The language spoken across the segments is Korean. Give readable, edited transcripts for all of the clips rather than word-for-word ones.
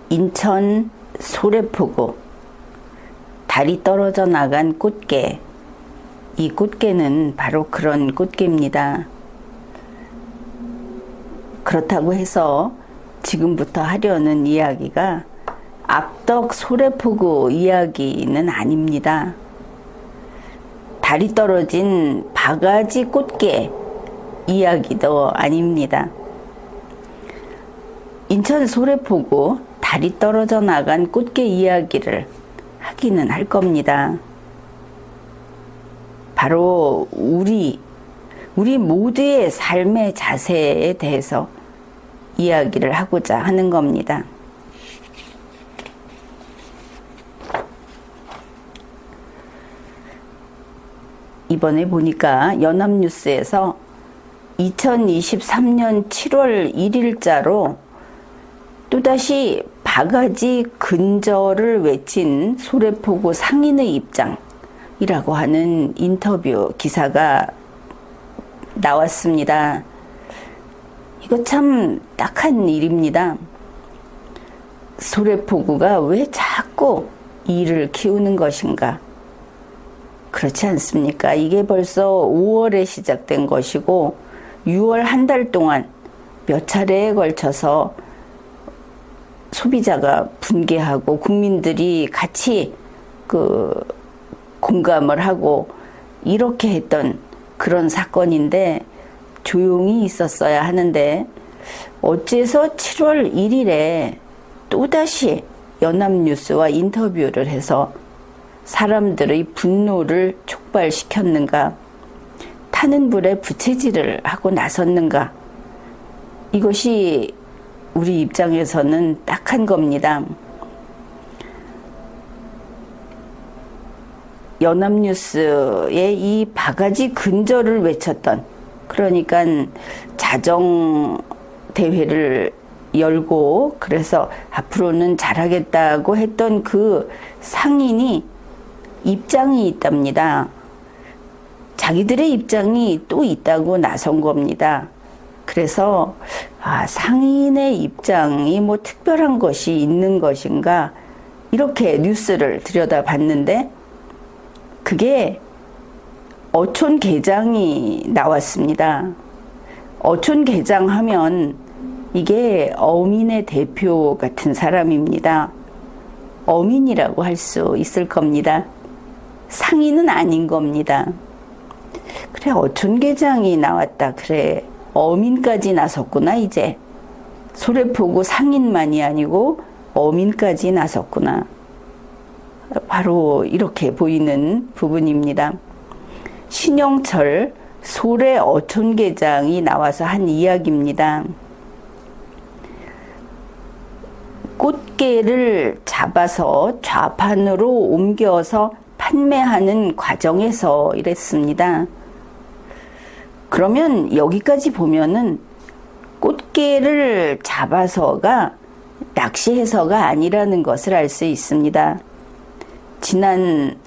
인천 소래포구 달이 떨어져 나간 꽃게. 이 꽃게는 바로 그런 꽃게입니다. 그렇다고 해서 지금부터 하려는 이야기가 악덕 소래포구 이야기는 아닙니다. 달이 떨어진 바가지 꽃게 이야기도 아닙니다. 인천 소래포구 달이 떨어져 나간 꽃게 이야기를 하기는 할 겁니다. 바로 우리 모두의 삶의 자세에 대해서 이야기를 하고자 하는 겁니다. 이번에 보니까 연합뉴스에서 2023년 7월 1일자로 또다시 바가지 근절을 외친 소래포구 상인의 입장이라고 하는 인터뷰 기사가 나왔습니다. 이거 참 딱한 일입니다. 소래포구가 왜 자꾸 이를 키우는 것인가? 그렇지 않습니까? 이게 벌써 5월에 시작된 것이고 6월 한 달 동안 몇 차례에 걸쳐서 소비자가 분개하고 국민들이 같이 공감을 하고 이렇게 했던 그런 사건인데 조용히 있었어야 하는데 어째서 7월 1일에 또다시 연합뉴스와 인터뷰를 해서 사람들의 분노를 촉발시켰는가? 타는 불에 부채질을 하고 나섰는가? 이것이 우리 입장에서는 딱한 겁니다. 연합뉴스의 이 바가지 근절을 외쳤던, 그러니까 자정 대회를 열고 그래서 앞으로는 잘하겠다고 했던 그 상인이 입장이 있답니다. 자기들의 입장이 또 있다고 나선 겁니다. 그래서 상인의 입장이 뭐 특별한 것이 있는 것인가 이렇게 뉴스를 들여다봤는데 그게 어촌계장이 나왔습니다. 어촌계장 하면 이게 어민의 대표 같은 사람입니다. 어민이라고 할 수 있을 겁니다. 상인은 아닌 겁니다. 그래, 어촌계장이 나왔다. 그래, 어민까지 나섰구나. 이제 소래포구 상인만이 아니고 어민까지 나섰구나. 바로 이렇게 보이는 부분입니다. 신영철 소래 어촌계장이 나와서 한 이야기입니다. 꽃게를 잡아서 좌판으로 옮겨서 판매하는 과정에서 이랬습니다. 그러면 여기까지 보면은 꽃게를 잡아서가 낚시해서가 아니라는 것을 알 수 있습니다. 지난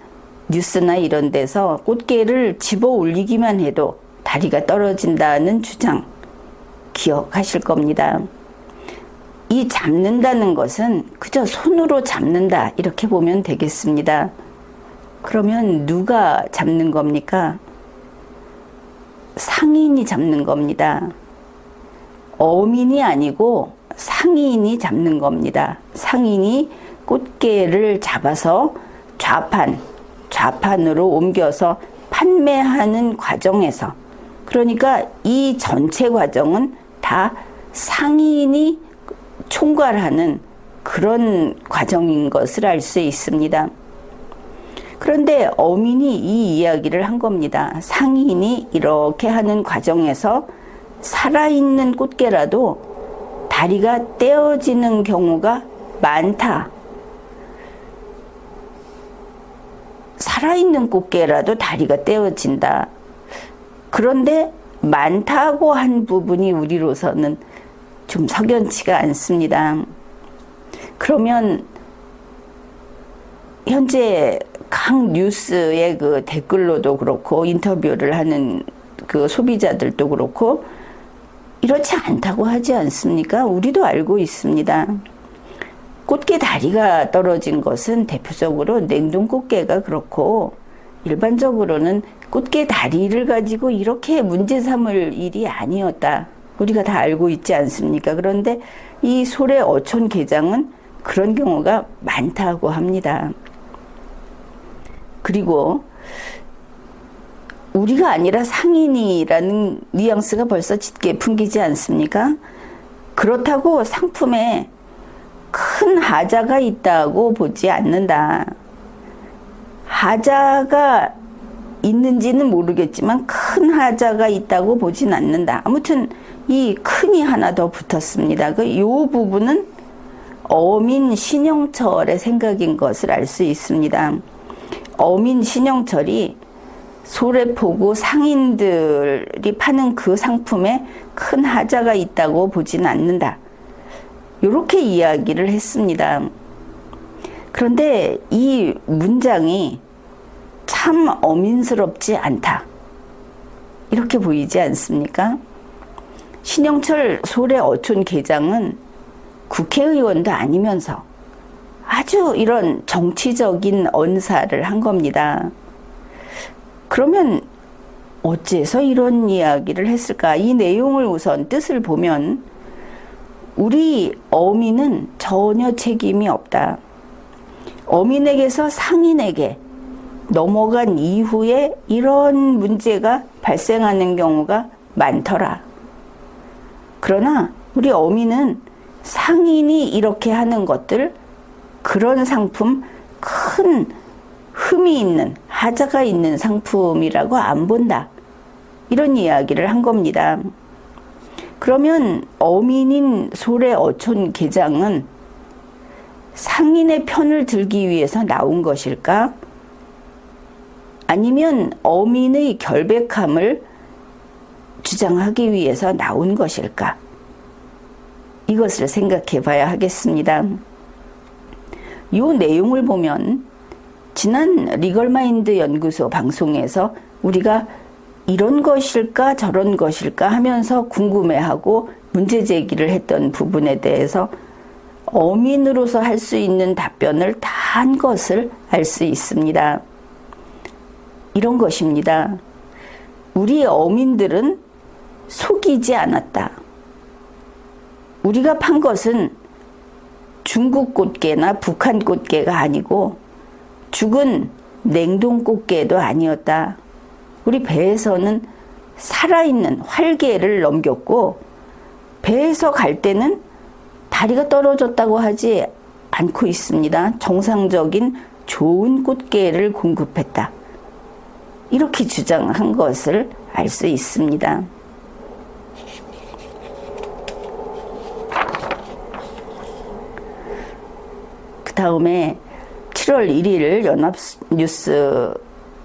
뉴스나 이런 데서 꽃게를 집어 올리기만 해도 다리가 떨어진다는 주장 기억하실 겁니다. 이 잡는다는 것은 그저 손으로 잡는다 이렇게 보면 되겠습니다. 그러면 누가 잡는 겁니까? 상인이 잡는 겁니다. 어민이 아니고 상인이 잡는 겁니다. 상인이 꽃게를 잡아서 좌판으로 옮겨서 판매하는 과정에서, 그러니까 이 전체 과정은 다 상인이 총괄하는 그런 과정인 것을 알 수 있습니다. 그런데 어민이 이 이야기를 한 겁니다. 상인이 이렇게 하는 과정에서 살아있는 꽃게라도 다리가 떼어지는 경우가 많다. 살아있는 꽃게라도 다리가 떼어진다. 그런데 많다고 한 부분이 우리로서는 좀 석연치가 않습니다. 그러면 현재 각 뉴스의 그 댓글로도 그렇고 인터뷰를 하는 그 소비자들도 그렇고 이렇지 않다고 하지 않습니까? 우리도 알고 있습니다. 꽃게 다리가 떨어진 것은 대표적으로 냉동 꽃게가 그렇고, 일반적으로는 꽃게 다리를 가지고 이렇게 문제 삼을 일이 아니었다. 우리가 다 알고 있지 않습니까? 그런데 이 소래 어촌 게장은 그런 경우가 많다고 합니다. 그리고 우리가 아니라 상인이라는 뉘앙스가 벌써 짙게 풍기지 않습니까? 그렇다고 상품에 큰 하자가 있다고 보지 않는다. 하자가 있는지는 모르겠지만 큰 하자가 있다고 보진 않는다. 아무튼 이 큰이 하나 더 붙었습니다. 요 부분은 어민 신영철의 생각인 것을 알 수 있습니다. 어민 신영철이 소래포구 상인들이 파는 그 상품에 큰 하자가 있다고 보진 않는다. 이렇게 이야기를 했습니다. 그런데 이 문장이 참 어민스럽지 않다. 이렇게 보이지 않습니까? 신영철 소래 어촌 게장은 국회의원도 아니면서 아주 이런 정치적인 언사를 한 겁니다. 그러면 어째서 이런 이야기를 했을까? 이 내용을 우선 뜻을 보면 우리 어민은 전혀 책임이 없다. 어민에게서 상인에게 넘어간 이후에 이런 문제가 발생하는 경우가 많더라. 그러나 우리 어민은 상인이 이렇게 하는 것들, 그런 상품, 큰 흠이 있는, 하자가 있는 상품이라고 안 본다. 이런 이야기를 한 겁니다. 그러면 어민인 소래 어촌 게장은 상인의 편을 들기 위해서 나온 것일까? 아니면 어민의 결백함을 주장하기 위해서 나온 것일까? 이것을 생각해 봐야 하겠습니다. 이 내용을 보면 지난 리걸마인드 연구소 방송에서 우리가 이런 것일까 저런 것일까 하면서 궁금해하고 문제 제기를 했던 부분에 대해서 어민으로서 할 수 있는 답변을 다 한 것을 알 수 있습니다. 이런 것입니다. 우리 어민들은 속이지 않았다. 우리가 판 것은 중국 꽃게나 북한 꽃게가 아니고 죽은 냉동 꽃게도 아니었다. 우리 배에서는 살아있는 활개를 넘겼고 배에서 갈 때는 다리가 떨어졌다고 하지 않고 있습니다. 정상적인 좋은 꽃게를 공급했다. 이렇게 주장한 것을 알 수 있습니다. 그 다음에 7월 1일 연합뉴스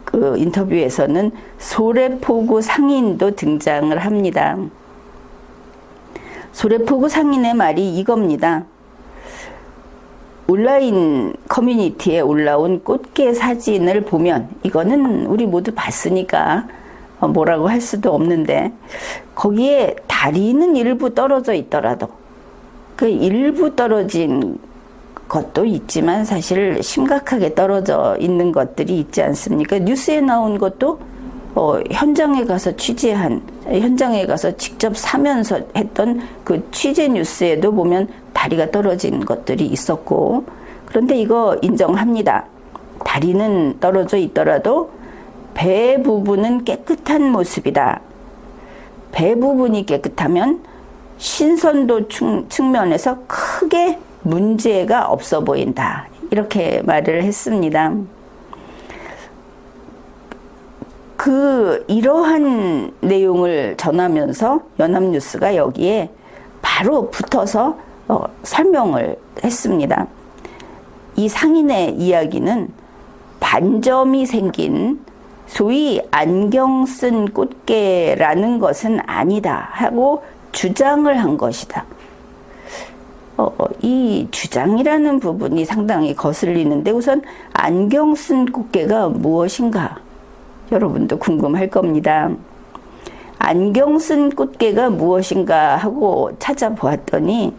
그 인터뷰에서는 소래포구 상인도 등장을 합니다. 소래포구 상인의 말이 이겁니다. 온라인 커뮤니티에 올라온 꽃게 사진을 보면, 이거는 우리 모두 봤으니까 뭐라고 할 수도 없는데, 거기에 다리는 일부 떨어져 있더라도 그 일부 떨어진 것도 있지만 사실 심각하게 떨어져 있는 것들이 있지 않습니까? 뉴스에 나온 것도 현장에 가서 현장에 가서 직접 사면서 했던 그 취재 뉴스에도 보면 다리가 떨어진 것들이 있었고, 그런데 이거 인정합니다. 다리는 떨어져 있더라도 배 부분은 깨끗한 모습이다. 배 부분이 깨끗하면 신선도 측면에서 크게 문제가 없어 보인다. 이렇게 말을 했습니다. 이러한 내용을 전하면서 연합뉴스가 여기에 바로 붙어서 설명을 했습니다. 이 상인의 이야기는 반점이 생긴 소위 안경 쓴 꽃게라는 것은 아니다 하고 주장을 한 것이다. 이 주장이라는 부분이 상당히 거슬리는데, 우선 안경 쓴 꽃게가 무엇인가? 여러분도 궁금할 겁니다. 안경 쓴 꽃게가 무엇인가 하고 찾아보았더니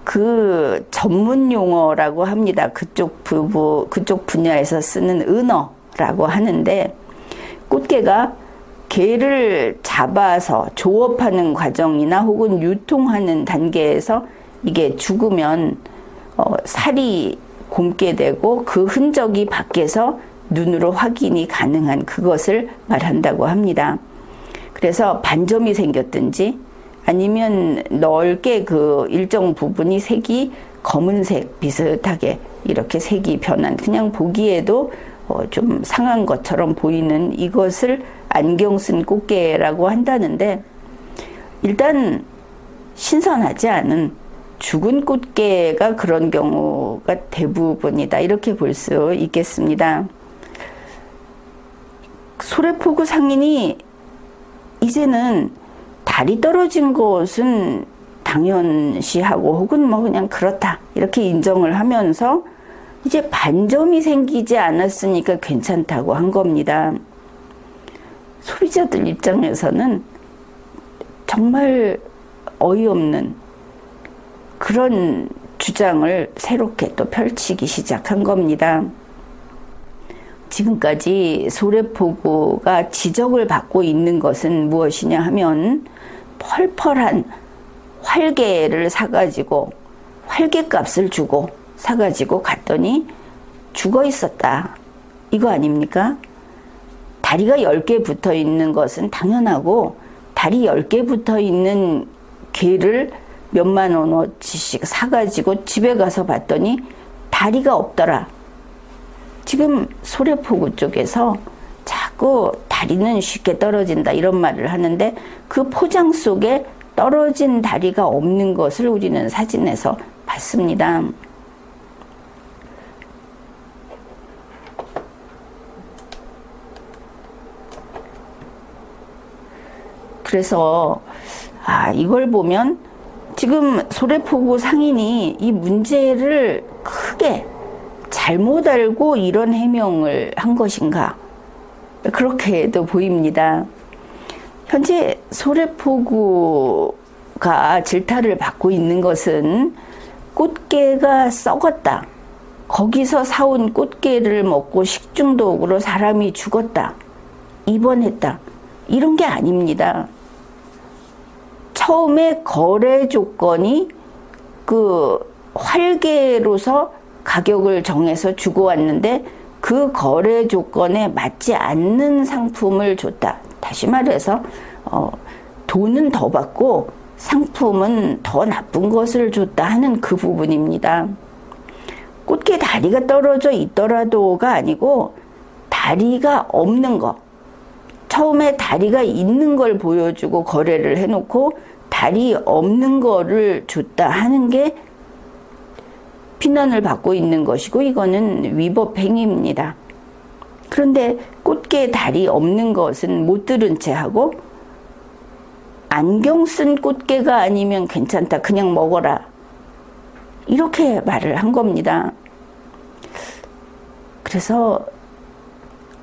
그 전문 용어라고 합니다. 그쪽 분야에서 쓰는 은어라고 하는데, 꽃게가 게를 잡아서 조업하는 과정이나 혹은 유통하는 단계에서 이게 죽으면 살이 곪게 되고 그 흔적이 밖에서 눈으로 확인이 가능한 그것을 말한다고 합니다. 그래서 반점이 생겼든지 아니면 넓게 그 일정 부분이 색이 검은색 비슷하게 이렇게 색이 변한, 그냥 보기에도 좀 상한 것처럼 보이는 이것을 안경 쓴 꽃게라고 한다는데, 일단 신선하지 않은 죽은 꽃게가 그런 경우가 대부분이다, 이렇게 볼 수 있겠습니다. 소래포구 상인이 이제는 달이 떨어진 것은 당연시하고 혹은 뭐 그냥 그렇다 이렇게 인정을 하면서 이제 반점이 생기지 않았으니까 괜찮다고 한 겁니다. 소비자들 입장에서는 정말 어이없는 그런 주장을 새롭게 또 펼치기 시작한 겁니다. 지금까지 소래포구가 지적을 받고 있는 것은 무엇이냐 하면, 펄펄한 활개를 사가지고 활개값을 주고 사가지고 갔더니 죽어 있었다, 이거 아닙니까? 다리가 10개 붙어 있는 것은 당연하고, 다리 10개 붙어 있는 게를 몇만 원어치씩 사가지고 집에 가서 봤더니 다리가 없더라. 지금 소래포구 쪽에서 자꾸 다리는 쉽게 떨어진다 이런 말을 하는데, 그 포장 속에 떨어진 다리가 없는 것을 우리는 사진에서 봤습니다. 그래서 이걸 보면 지금 소래포구 상인이 이 문제를 크게 잘못 알고 이런 해명을 한 것인가, 그렇게도 보입니다. 현재 소래포구가 질타를 받고 있는 것은 꽃게가 썩었다, 거기서 사온 꽃게를 먹고 식중독으로 사람이 죽었다, 입원했다, 이런 게 아닙니다. 처음에 거래 조건이 그 활개로서 가격을 정해서 주고 왔는데 그 거래 조건에 맞지 않는 상품을 줬다. 다시 말해서 돈은 더 받고 상품은 더 나쁜 것을 줬다 하는 그 부분입니다. 꽃게 다리가 떨어져 있더라도가 아니고 다리가 없는 거, 처음에 다리가 있는 걸 보여주고 거래를 해놓고 다리 없는 거를 줬다 하는 게 비난을 받고 있는 것이고, 이거는 위법 행위입니다. 그런데 꽃게 다리 없는 것은 못 들은 채 하고, 안경 쓴 꽃게가 아니면 괜찮다, 그냥 먹어라, 이렇게 말을 한 겁니다. 그래서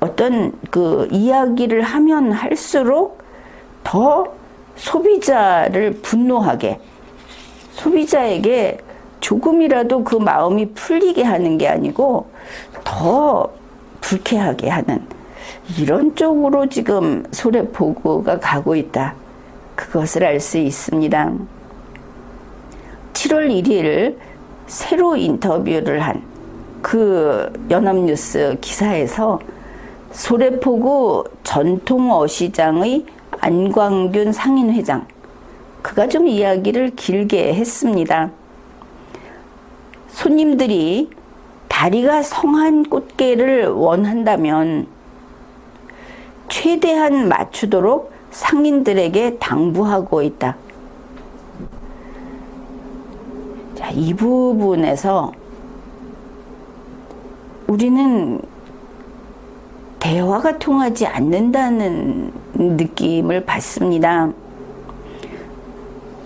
어떤 그 이야기를 하면 할수록 더 소비자를 분노하게, 소비자에게 조금이라도 그 마음이 풀리게 하는 게 아니고 더 불쾌하게 하는 이런 쪽으로 지금 소래포구가 가고 있다, 그것을 알 수 있습니다. 7월 1일 새로 인터뷰를 한 그 연합뉴스 기사에서 소래포구 전통어시장의 안광균 상인회장, 그가 좀 이야기를 길게 했습니다. 손님들이 다리가 성한 꽃게를 원한다면 최대한 맞추도록 상인들에게 당부하고 있다. 자, 이 부분에서 우리는 대화가 통하지 않는다는 느낌을 받습니다.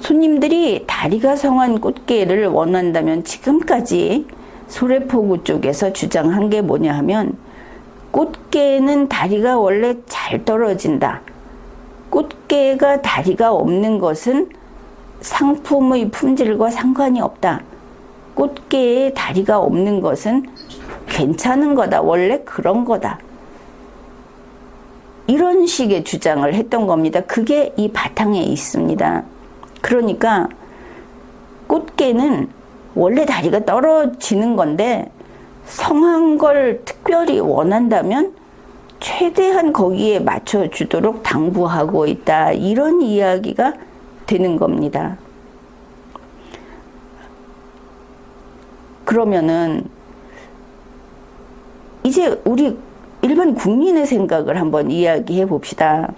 손님들이 다리가 성한 꽃게를 원한다면 지금까지 소래포구 쪽에서 주장한 게 뭐냐 하면, 꽃게는 다리가 원래 잘 떨어진다, 꽃게가 다리가 없는 것은 상품의 품질과 상관이 없다, 꽃게에 다리가 없는 것은 괜찮은 거다. 원래 그런 거다. 이런 식의 주장을 했던 겁니다. 그게 이 바탕에 있습니다. 그러니까 꽃게는 원래 다리가 떨어지는 건데 성한 걸 특별히 원한다면 최대한 거기에 맞춰주도록 당부하고 있다. 이런 이야기가 되는 겁니다. 그러면은 이제 우리 일반 국민의 생각을 한번 이야기해 봅시다.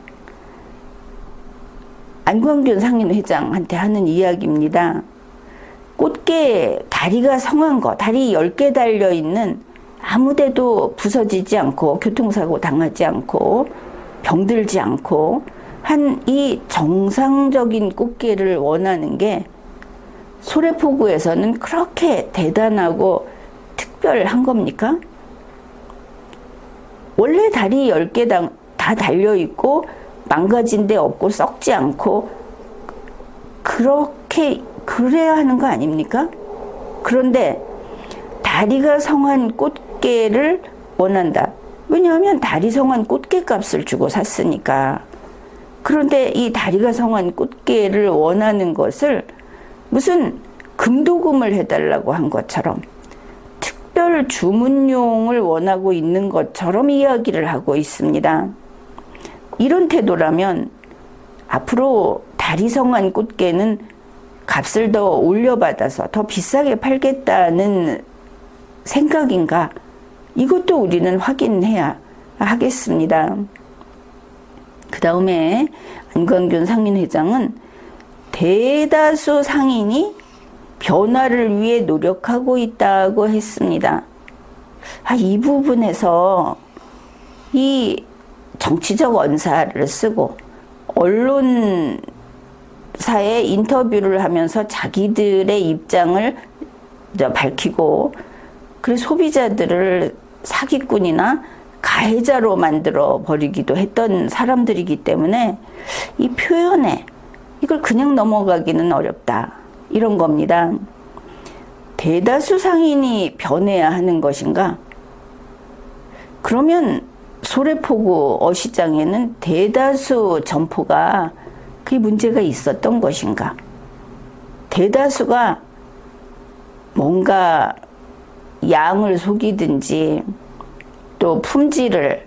안광균 상인회장한테 하는 이야기입니다. 꽃게 다리가 성한 거, 다리 10개 달려있는 아무데도 부서지지 않고 교통사고 당하지 않고 병들지 않고 한 이 정상적인 꽃게를 원하는 게 소래포구에서는 그렇게 대단하고 특별한 겁니까? 원래 다리 10개 다 달려있고 망가진 데 없고 썩지 않고 그렇게 그래야 하는 거 아닙니까? 그런데 다리가 성한 꽃게를 원한다. 왜냐하면 다리 성한 꽃게 값을 주고 샀으니까. 그런데 이 다리가 성한 꽃게를 원하는 것을 무슨 금도금을 해달라고 한 것처럼 특별 주문용을 원하고 있는 것처럼 이야기를 하고 있습니다. 이런 태도라면 앞으로 다리 성한 꽃게는 값을 더 올려받아서 더 비싸게 팔겠다는 생각인가? 이것도 우리는 확인해야 하겠습니다. 그 다음에 안광균 상인회장은 대다수 상인이 변화를 위해 노력하고 있다고 했습니다. 이 부분에서 이 정치적 언사를 쓰고 언론사에 인터뷰를 하면서 자기들의 입장을 밝히고 그래서 소비자들을 사기꾼이나 가해자로 만들어 버리기도 했던 사람들이기 때문에 이 표현에 이걸 그냥 넘어가기는 어렵다. 이런 겁니다. 대다수 상인이 변해야 하는 것인가? 그러면 소래포구 어시장에는 대다수 점포가 그게 문제가 있었던 것인가? 대다수가 뭔가 양을 속이든지 또 품질을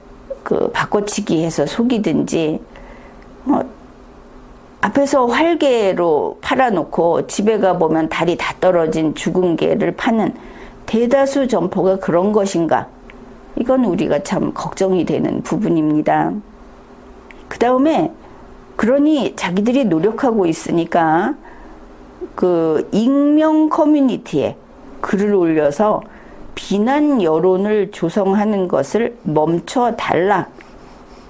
바꿔치기 해서 속이든지 앞에서 활개로 팔아놓고 집에 가보면 다리 다 떨어진 죽은 개를 파는 대다수 점포가 그런 것인가? 이건 우리가 참 걱정이 되는 부분입니다. 그 다음에 그러니 자기들이 노력하고 있으니까 익명 커뮤니티에 글을 올려서 비난 여론을 조성하는 것을 멈춰달라.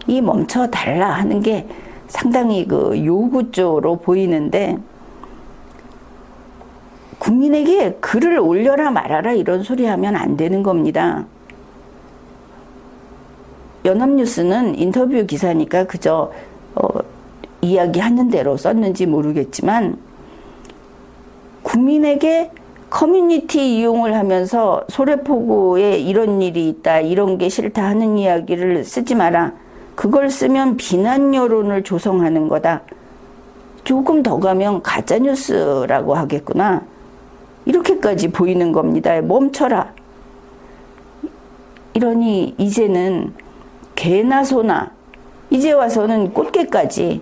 이 멈춰달라 하는 게 상당히 요구조로 보이는데 국민에게 글을 올려라 말아라 이런 소리 하면 안 되는 겁니다. 연합뉴스는 인터뷰 기사니까 그저 이야기하는 대로 썼는지 모르겠지만 국민에게 커뮤니티 이용을 하면서 소래포구에 이런 일이 있다, 이런 게 싫다 하는 이야기를 쓰지 마라. 그걸 쓰면 비난 여론을 조성하는 거다. 조금 더 가면 가짜뉴스라고 하겠구나. 이렇게까지 보이는 겁니다. 멈춰라. 이러니 이제는 개나 소나 이제 와서는 꽃게까지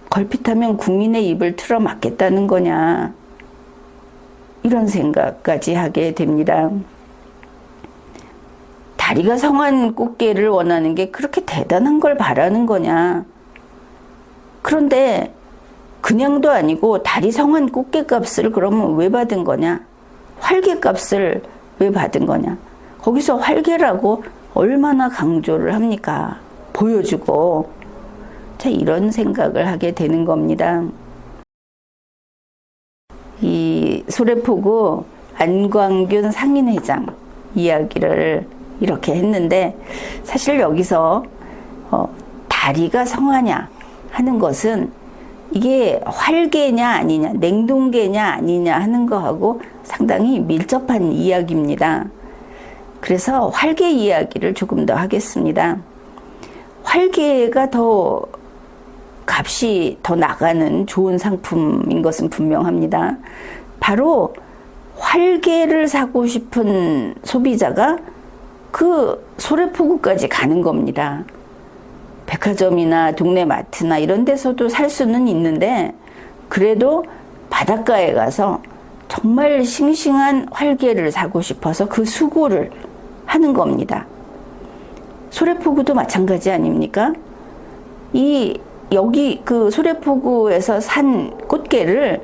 걸핏하면 국민의 입을 틀어막겠다는 거냐. 이런 생각까지 하게 됩니다. 다리가 성한 꽃게를 원하는 게 그렇게 대단한 걸 바라는 거냐. 그런데 그냥도 아니고 다리 성한 꽃게 값을 그러면 왜 받은 거냐. 활개 값을 왜 받은 거냐. 거기서 활개라고 얼마나 강조를 합니까. 보여주고. 자, 이런 생각을 하게 되는 겁니다. 이 소래포구 안광균 상인회장 이야기를 이렇게 했는데 사실 여기서 다리가 성하냐 하는 것은 이게 활개냐 아니냐 냉동개냐 아니냐 하는 거하고 상당히 밀접한 이야기입니다. 그래서 활개 이야기를 조금 더 하겠습니다. 활개가 더 값이 더 나가는 좋은 상품인 것은 분명합니다. 바로 활개를 사고 싶은 소비자가 그 소래포구까지 가는 겁니다. 백화점이나 동네 마트나 이런 데서도 살 수는 있는데 그래도 바닷가에 가서 정말 싱싱한 활개를 사고 싶어서 그 수고를 하는 겁니다. 소래포구도 마찬가지 아닙니까? 여기 그 소래포구에서 산 꽃게를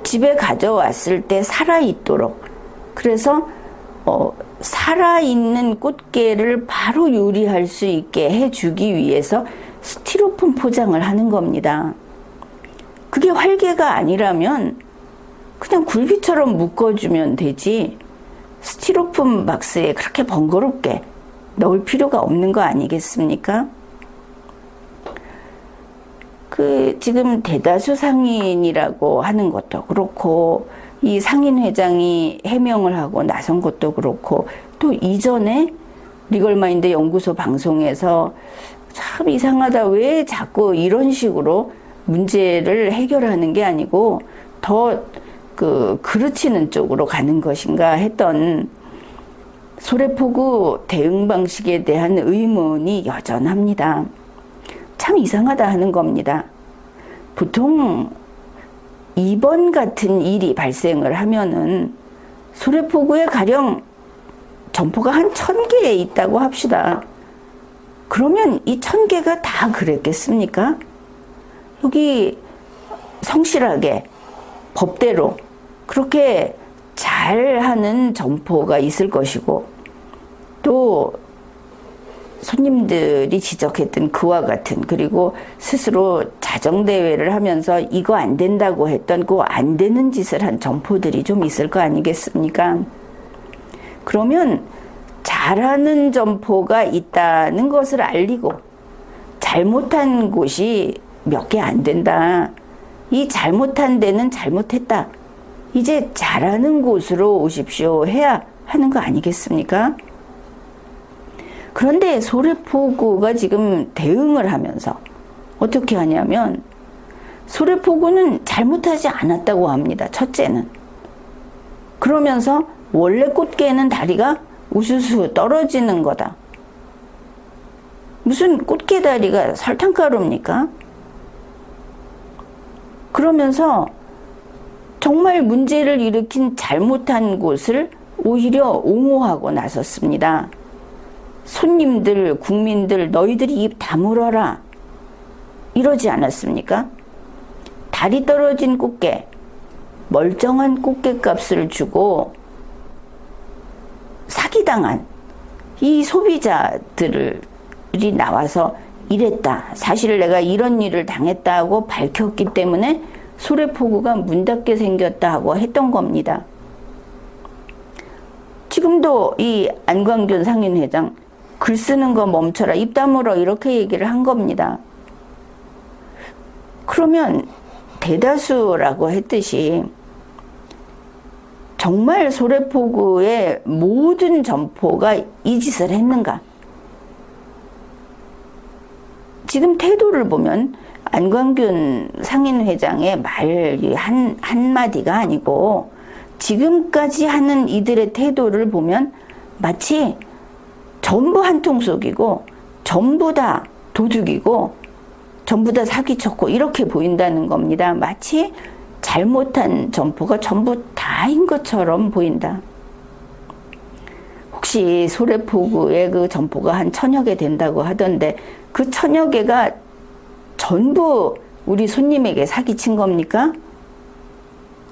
집에 가져왔을 때 살아있도록, 그래서 살아있는 꽃게를 바로 요리할 수 있게 해주기 위해서 스티로폼 포장을 하는 겁니다. 그게 활개가 아니라면 그냥 굴비처럼 묶어주면 되지 스티로폼 박스에 그렇게 번거롭게 넣을 필요가 없는 거 아니겠습니까? 지금 대다수 상인이라고 하는 것도 그렇고, 이 상인회장이 해명을 하고 나선 것도 그렇고, 또 이전에 리걸마인드 연구소 방송에서 참 이상하다, 왜 자꾸 이런 식으로 문제를 해결하는 게 아니고 더 그르치는 쪽으로 가는 것인가 했던 소래포구 대응 방식에 대한 의문이 여전합니다. 참 이상하다 하는 겁니다. 보통 이번 같은 일이 발생을 하면은 소래포구에 가령 점포가 한 1000개 있다고 합시다. 그러면 이 1000개가 다 그랬겠습니까? 여기 성실하게 법대로 그렇게 잘하는 점포가 있을 것이고, 또 손님들이 지적했던 그와 같은, 그리고 스스로 자정대회를 하면서 이거 안 된다고 했던 그 안 되는 짓을 한 점포들이 좀 있을 거 아니겠습니까? 그러면 잘하는 점포가 있다는 것을 알리고 잘못한 곳이 몇 개 안 된다. 이 잘못한 데는 잘못했다. 이제 잘하는 곳으로 오십시오 해야 하는 거 아니겠습니까? 그런데 소래포구가 지금 대응을 하면서 어떻게 하냐면, 소래포구는 잘못하지 않았다고 합니다. 첫째는. 그러면서 원래 꽃게는 다리가 우수수 떨어지는 거다. 무슨 꽃게 다리가 설탕가루입니까? 그러면서 정말 문제를 일으킨 잘못한 곳을 오히려 옹호하고 나섰습니다. 손님들, 국민들, 너희들이 입 다물어라. 이러지 않았습니까? 다리 떨어진 꽃게, 멀쩡한 꽃게 값을 주고 사기당한 이 소비자들이 나와서 이랬다, 사실 내가 이런 일을 당했다고 밝혔기 때문에 소래포구가 문 닫게 생겼다 하고 했던 겁니다. 지금도 이 안광균 상인회장 글 쓰는 거 멈춰라, 입 다물어, 이렇게 얘기를 한 겁니다. 그러면 대다수라고 했듯이 정말 소래포구의 모든 점포가 이 짓을 했는가? 지금 태도를 보면 안광균 상인회장의 말 한마디가 아니고 지금까지 하는 이들의 태도를 보면 마치 전부 한통속이고 전부 다 도둑이고 전부 다 사기쳤고 이렇게 보인다는 겁니다. 마치 잘못한 점포가 전부 다인 것처럼 보인다. 혹시 소래포구의 그 점포가 한 1000여 개 된다고 하던데 그 1000여 개가 전부 우리 손님에게 사기친 겁니까?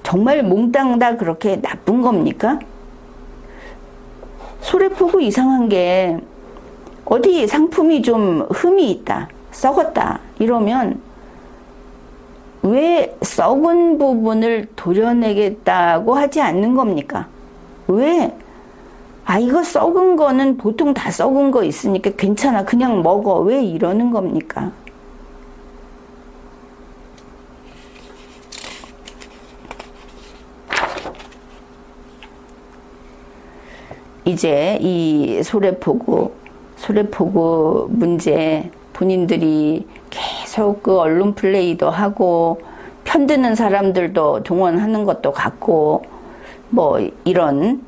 정말 몽땅 다 그렇게 나쁜 겁니까? 소래포구 이상한 게 어디 상품이 좀 흠이 있다, 썩었다 이러면 왜 썩은 부분을 도려내겠다고 하지 않는 겁니까? 왜? 이거 썩은 거는 보통 다 썩은 거 있으니까 괜찮아, 그냥 먹어, 왜 이러는 겁니까? 이제 이 소래포구 문제 본인들이 계속 그 언론 플레이도 하고 편드는 사람들도 동원하는 것도 같고 뭐 이런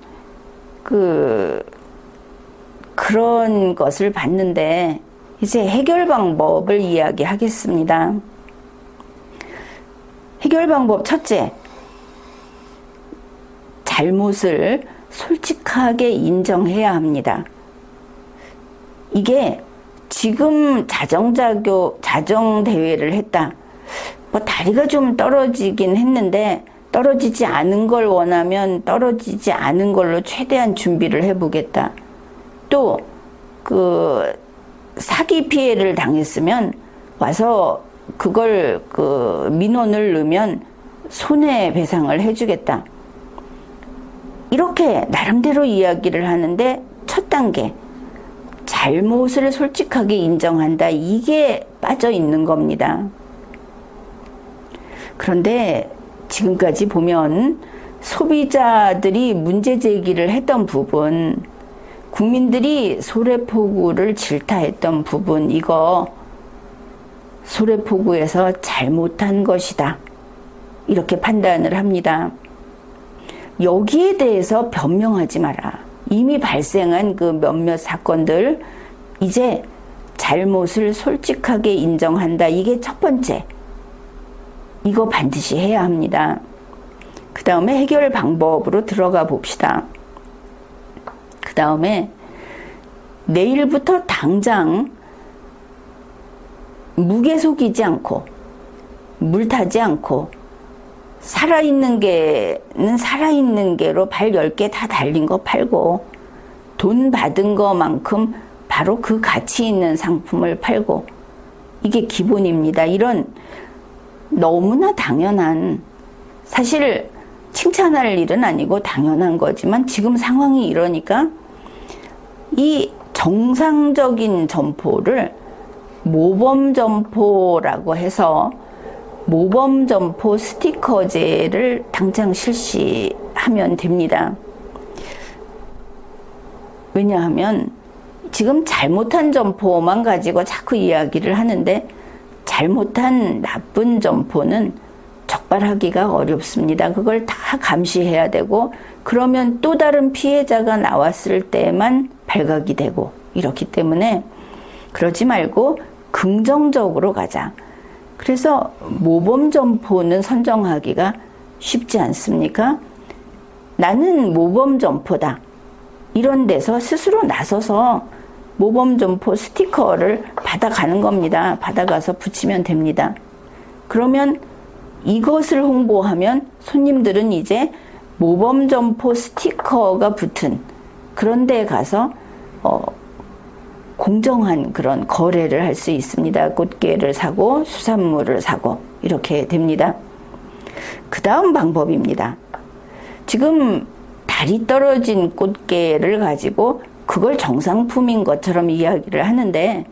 그런 것을 봤는데 이제 해결 방법을 이야기하겠습니다. 해결 방법 첫째, 잘못을 솔직하게 인정해야 합니다. 이게 지금 자정대회를 했다. 뭐 다리가 좀 떨어지긴 했는데 떨어지지 않은 걸 원하면 떨어지지 않은 걸로 최대한 준비를 해보겠다. 또 사기 피해를 당했으면 와서 그걸 민원을 넣으면 손해배상을 해주겠다. 이렇게 나름대로 이야기를 하는데 첫 단계, 잘못을 솔직하게 인정한다. 이게 빠져 있는 겁니다. 그런데 지금까지 보면 소비자들이 문제 제기를 했던 부분, 국민들이 소래포구를 질타했던 부분, 이거 소래포구에서 잘못한 것이다. 이렇게 판단을 합니다. 여기에 대해서 변명하지 마라. 이미 발생한 그 몇몇 사건들, 이제 잘못을 솔직하게 인정한다. 이게 첫 번째. 이거 반드시 해야 합니다. 그 다음에 해결 방법으로 들어가 봅시다. 그 다음에 내일부터 당장 무게 속이지 않고 물타지 않고 살아있는 개는 살아있는 개로 발 10개 다 달린 거 팔고 돈 받은 거만큼 바로 그 가치 있는 상품을 팔고, 이게 기본입니다. 이런 너무나 당연한, 사실 칭찬할 일은 아니고 당연한 거지만 지금 상황이 이러니까 이 정상적인 점포를 모범 점포라고 해서 모범 점포 스티커제를 당장 실시하면 됩니다. 왜냐하면 지금 잘못한 점포만 가지고 자꾸 이야기를 하는데 잘못한 나쁜 점포는 적발하기가 어렵습니다. 그걸 다 감시해야 되고, 그러면 또 다른 피해자가 나왔을 때만 발각이 되고, 이렇기 때문에 그러지 말고 긍정적으로 가자. 그래서 모범 점포는 선정하기가 쉽지 않습니까? 나는 모범 점포다. 이런 데서 스스로 나서서 모범 점포 스티커를 받아가는 겁니다. 받아가서 붙이면 됩니다. 그러면 이것을 홍보하면 손님들은 이제 모범 점포 스티커가 붙은 그런 데 가서 공정한 그런 거래를 할 수 있습니다. 꽃게를 사고 수산물을 사고 이렇게 됩니다. 그 다음 방법입니다. 지금 다리 떨어진 꽃게를 가지고 그걸 정상품인 것처럼 이야기를 하는데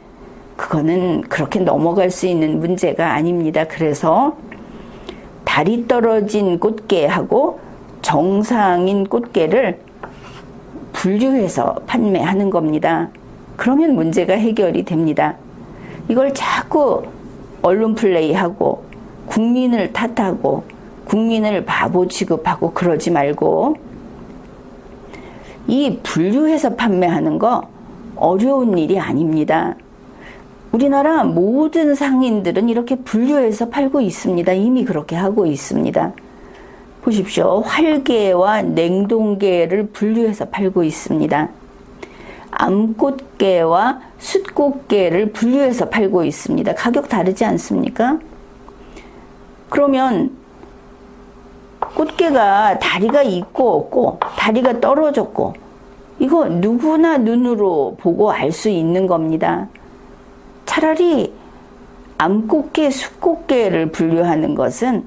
그거는 그렇게 넘어갈 수 있는 문제가 아닙니다. 그래서 다리 떨어진 꽃게하고 정상인 꽃게를 분류해서 판매하는 겁니다. 그러면 문제가 해결이 됩니다. 이걸 자꾸 언론 플레이하고 국민을 탓하고 국민을 바보 취급하고 그러지 말고, 이 분류해서 판매하는 거 어려운 일이 아닙니다. 우리나라 모든 상인들은 이렇게 분류해서 팔고 있습니다. 이미 그렇게 하고 있습니다. 보십시오. 활게와 냉동게를 분류해서 팔고 있습니다. 암꽃게와 숫꽃게를 분류해서 팔고 있습니다. 가격 다르지 않습니까? 그러면 꽃게가 다리가 있고 없고 다리가 떨어졌고 이거 누구나 눈으로 보고 알 수 있는 겁니다. 차라리 암꽃게, 숫꽃게를 분류하는 것은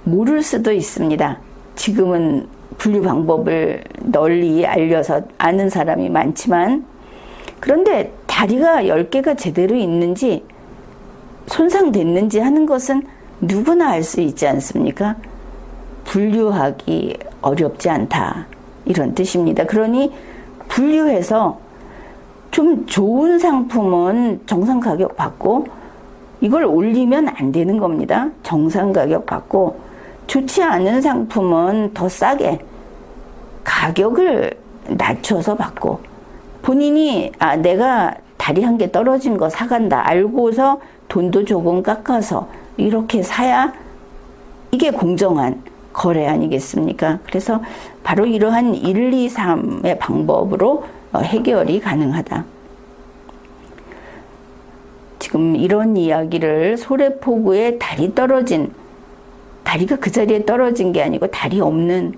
모를 수도 있습니다. 지금은 분류 방법을 널리 알려서 아는 사람이 많지만, 그런데 다리가 10개가 제대로 있는지 손상됐는지 하는 것은 누구나 알 수 있지 않습니까? 분류하기 어렵지 않다, 이런 뜻입니다. 그러니 분류해서 좀 좋은 상품은 정상 가격 받고 이걸 올리면 안 되는 겁니다. 정상 가격 받고 좋지 않은 상품은 더 싸게 가격을 낮춰서 받고 본인이 내가 다리 한 개 떨어진 거 사간다 알고서 돈도 조금 깎아서 이렇게 사야 이게 공정한 거래 아니겠습니까? 그래서 바로 이러한 1, 2, 3의 방법으로 해결이 가능하다. 지금 이런 이야기를 소래포구에 다리가 그 자리에 떨어진 게 아니고 다리 없는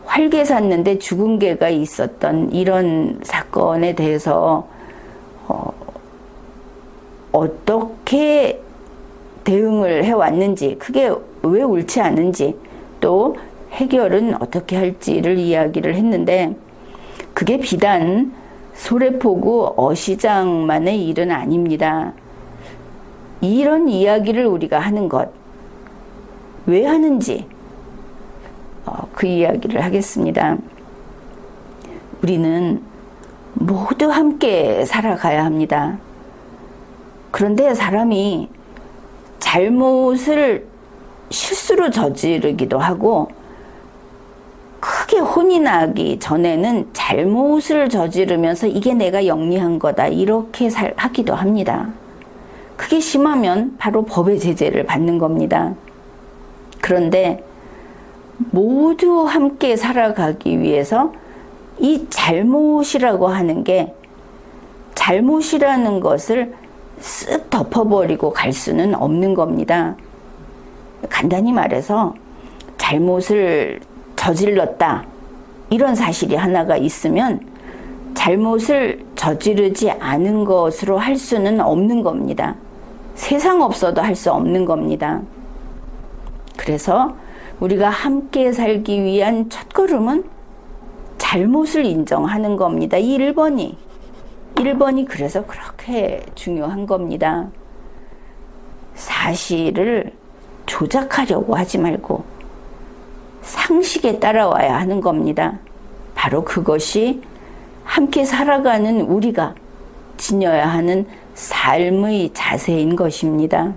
활개 샀는데 죽은 개가 있었던 이런 사건에 대해서 어떻게 대응을 해왔는지, 그게 왜 옳지 않은지, 또 해결은 어떻게 할지를 이야기를 했는데 그게 비단 소래포구 어시장만의 일은 아닙니다. 이런 이야기를 우리가 하는 것, 왜 하는지 그 이야기를 하겠습니다. 우리는 모두 함께 살아가야 합니다. 그런데 사람이 잘못을 실수로 저지르기도 하고 크게 혼이 나기 전에는 잘못을 저지르면서 이게 내가 영리한 거다 이렇게 하기도 합니다. 그게 심하면 바로 법의 제재를 받는 겁니다. 그런데 모두 함께 살아가기 위해서 이 잘못이라고 하는 게 잘못이라는 것을 쓱 덮어버리고 갈 수는 없는 겁니다. 간단히 말해서 잘못을 저질렀다 이런 사실이 하나가 있으면 잘못을 저지르지 않은 것으로 할 수는 없는 겁니다. 세상 없어도 할 수 없는 겁니다. 그래서 우리가 함께 살기 위한 첫걸음은 잘못을 인정하는 겁니다. 이 1번이 그래서 그렇게 중요한 겁니다. 사실을 조작하려고 하지 말고 상식에 따라와야 하는 겁니다. 바로 그것이 함께 살아가는 우리가 지녀야 하는 삶의 자세인 것입니다.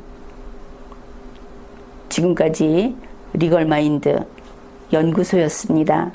지금까지 리걸마인드 연구소였습니다.